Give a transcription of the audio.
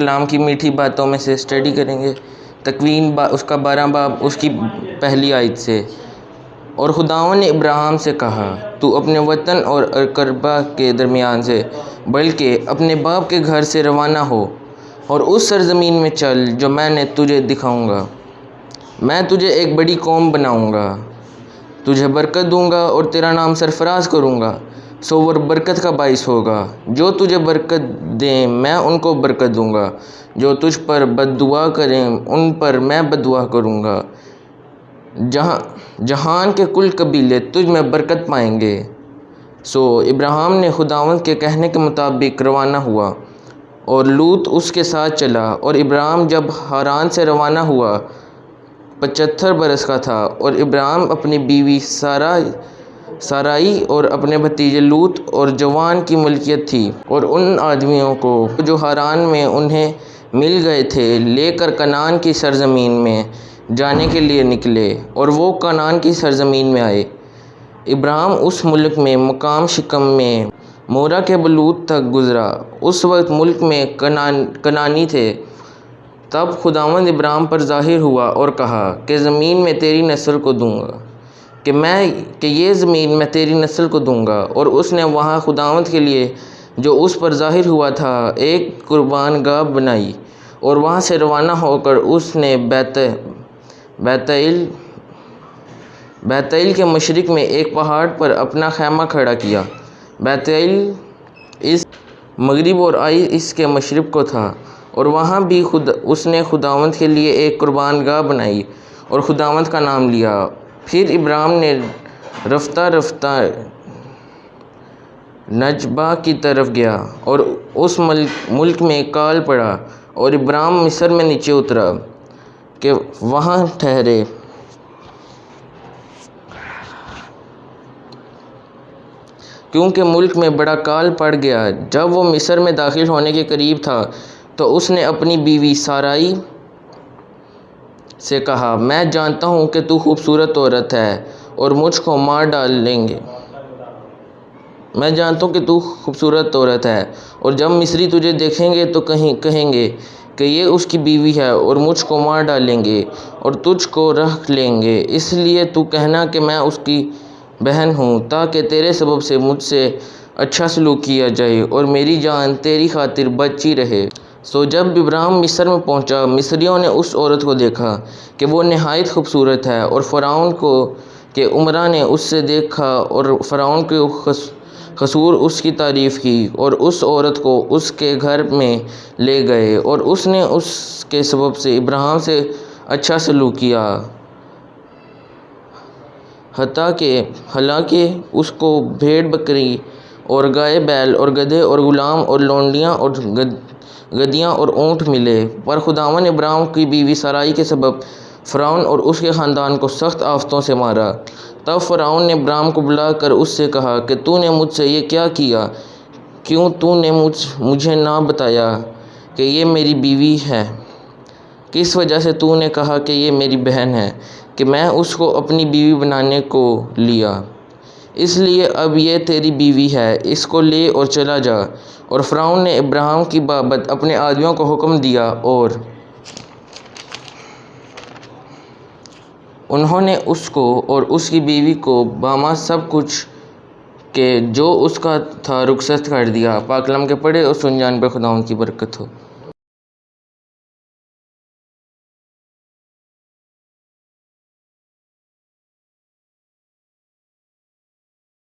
کلام کی میٹھی باتوں میں سے اسٹڈی کریں گے۔ تکوین اس کا 12 باب اس کی پہلی آیت سے۔ اور خداوند نے ابراہیم سے کہا، تو اپنے وطن اور اقربا کے درمیان سے بلکہ اپنے باپ کے گھر سے روانہ ہو اور اس سرزمین میں چل جو میں نے تجھے دکھاؤں گا۔ میں تجھے ایک بڑی قوم بناؤں گا، تجھے برکت دوں گا اور تیرا نام سرفراز کروں گا، سو وہ برکت کا باعث ہوگا۔ جو تجھے برکت دیں میں ان کو برکت دوں گا، جو تجھ پر بد دعا کریں ان پر میں بد دعا کروں گا۔ جہان کے کل قبیلے تجھ میں برکت پائیں گے۔ سو ابراہیم نے خداوند کے کہنے کے مطابق روانہ ہوا اور لوط اس کے ساتھ چلا۔ اور ابراہیم جب ہاران سے روانہ ہوا 75 برس کا تھا، اور ابراہیم اپنی بیوی سارائی اور اپنے بھتیجے لوط اور جوان کی ملکیت تھی، اور ان آدمیوں کو جو ہاران میں انہیں مل گئے تھے لے کر کنعان کی سرزمین میں جانے کے لیے نکلے، اور وہ کنعان کی سرزمین میں آئے۔ ابراہیم اس ملک میں مقام شکم میں مورا کے بلوت تک گزرا، اس وقت ملک میں کنعانی تھے۔ تب خداوند ابراہیم پر ظاہر ہوا اور کہا کہ زمین میں تیری نسل کو دوں گا، کہ یہ زمین میں تیری نسل کو دوں گا۔ اور اس نے وہاں خداوند کے لیے جو اس پر ظاہر ہوا تھا ایک قربان گاہ بنائی، اور وہاں سے روانہ ہو کر اس نے بیتیل کے مشرق میں ایک پہاڑ پر اپنا خیمہ کھڑا کیا۔ بیتیل اس مغرب اور آئی اس کے مشرق کو تھا، اور وہاں بھی اس نے خداوند کے لیے ایک قربان گاہ بنائی اور خداوند کا نام لیا۔ پھر ابراہیم نے رفتہ رفتہ نجبہ کی طرف گیا اور اس ملک میں کال پڑا، اور ابراہیم مصر میں نیچے اترا کہ وہاں ٹھہرے۔ کیونکہ ملک میں بڑا کال پڑ گیا۔ جب وہ مصر میں داخل ہونے کے قریب تھا تو اس نے اپنی بیوی سارائی سے کہا، میں جانتا ہوں کہ تو خوبصورت عورت ہے اور مجھ کو مار ڈالیں گے۔ اور جب مصری تجھے دیکھیں گے تو کہیں گے کہ یہ اس کی بیوی ہے، اور مجھ کو مار ڈالیں گے اور تجھ کو رکھ لیں گے۔ اس لیے تو کہنا کہ میں اس کی بہن ہوں، تاکہ تیرے سبب سے مجھ سے اچھا سلوک کیا جائے اور میری جان تیری خاطر بچی رہے۔ سو جب ابراہیم مصر میں پہنچا، مصریوں نے اس عورت کو دیکھا کہ وہ نہایت خوبصورت ہے، اور فرعون کے امراء نے اس سے دیکھا اور فرعون کے حضور اس کی تعریف کی، اور اس عورت کو اس کے گھر میں لے گئے، اور اس نے اس کے سبب سے ابراہیم سے اچھا سلوک کیا، حالانکہ اس کو بھیڑ بکری اور گائے بیل اور گدھے اور غلام اور لونڈیاں اور گدھیاں اور اونٹ ملے۔ پر خداوند ابراہیم کی بیوی سارائی کے سبب فرعون اور اس کے خاندان کو سخت آفتوں سے مارا۔ تب فرعون نے ابراہیم کو بلا کر اس سے کہا کہ تو نے مجھ سے یہ کیا کیا؟ کیوں تو نے مجھے نہ بتایا کہ یہ میری بیوی ہے؟ کس وجہ سے تو نے کہا کہ یہ میری بہن ہے کہ میں اس کو اپنی بیوی بنانے کو لیا؟ اس لیے اب یہ تیری بیوی ہے، اس کو لے اور چلا جا۔ اور فرعون نے ابراہیم کی بابت اپنے آدمیوں کو حکم دیا، اور انہوں نے اس کو اور اس کی بیوی کو باما سب کچھ کہ جو اس کا تھا رخصت کر دیا۔ پاک کلام کے پڑھے اور سن جان پر خداوند کی برکت ہو۔